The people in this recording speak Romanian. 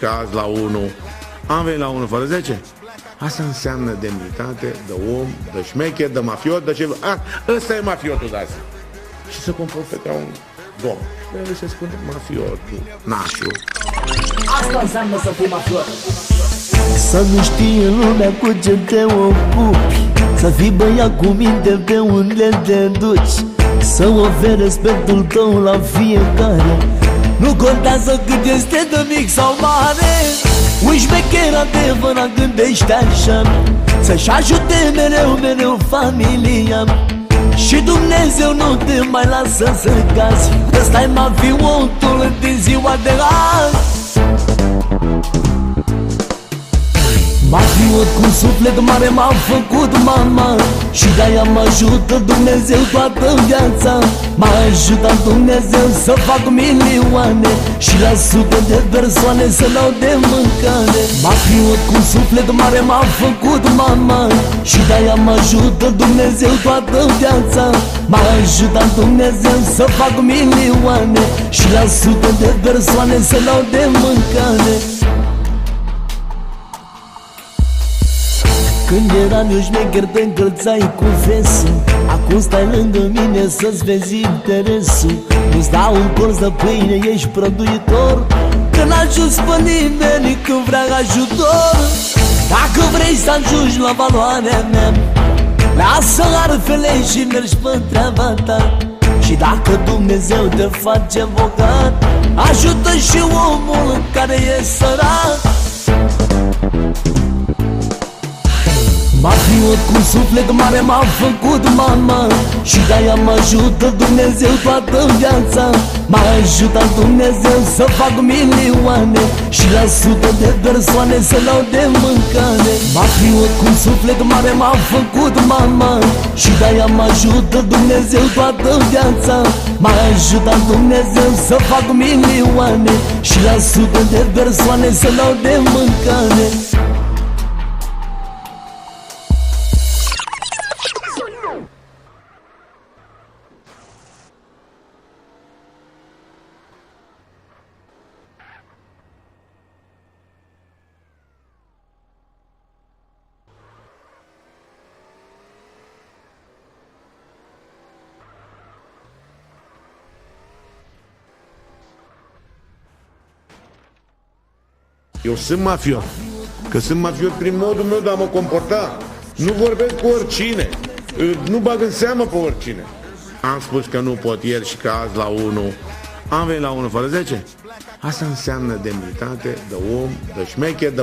că azi la 1 am venit la 1 fără 10. Asta înseamnă demnitate de om, de șmecher, de mafiot, de ce... Ăsta e mafiotul de azi. Și se comportă ca un domn. El se spune mafiotul, nașul. Asta înseamnă să fii mafiot. Să nu știe lumea cu ce te ocupi, să fii băiat cu minte pe unde te duci, să oferi respectul tău la fiecare. Nu contează cât este de mic sau mare. Un șmecher adevărat gândește așa, să-și ajute mereu, mereu familia. Și Dumnezeu nu te mai lasă să cazi. Ăsta-i mafiotul din ziua de azi. Mafiot cu suflet mare m-a făcut mama, și de-aia mă ajută Dumnezeu toată viața. M-a ajutat Dumnezeu să fac milioane și la sute de persoane să dau de mâncare. Mafiot cu suflet mare m-a făcut mama, și de-aia mă ajută Dumnezeu toată viața. M-a ajutat Dumnezeu să fac milioane și la sute de persoane să dau de mâncare. Când eram eu șmecher te încălțai cu vesul, acum stai lângă mine să-ți vezi interesul. Nu-ți dau un colț de pâine, ești prăduitor, că n-ajuți pe nimeni când vrea ajutor. Dacă vrei să ajungi la valoarea mea, lasă arfele și mergi pe treaba ta. Și dacă Dumnezeu te face bogat, ajută și omul care e sărac. Mafiot cu suflet mare m-a făcut mama, și de-aia mă ajută Dumnezeu toată viața. M-a ajutat Dumnezeu să fac milioane și la sute de persoane să dau de mâncare. Mafiot cu suflet mare m-a făcut mama, și de-aia mă ajută Dumnezeu toată viața. M-a ajutat Dumnezeu să fac milioane și la sute de persoane să dau de mâncare. Eu sunt mafiot, că sunt mafiot prin modul meu de a mă comporta. Nu vorbesc cu oricine, nu bag în seamă pe oricine. Am spus că nu pot ieri și că azi la 1 am venit la 1 fără 10. Asta înseamnă demnitate de om, de șmecher, de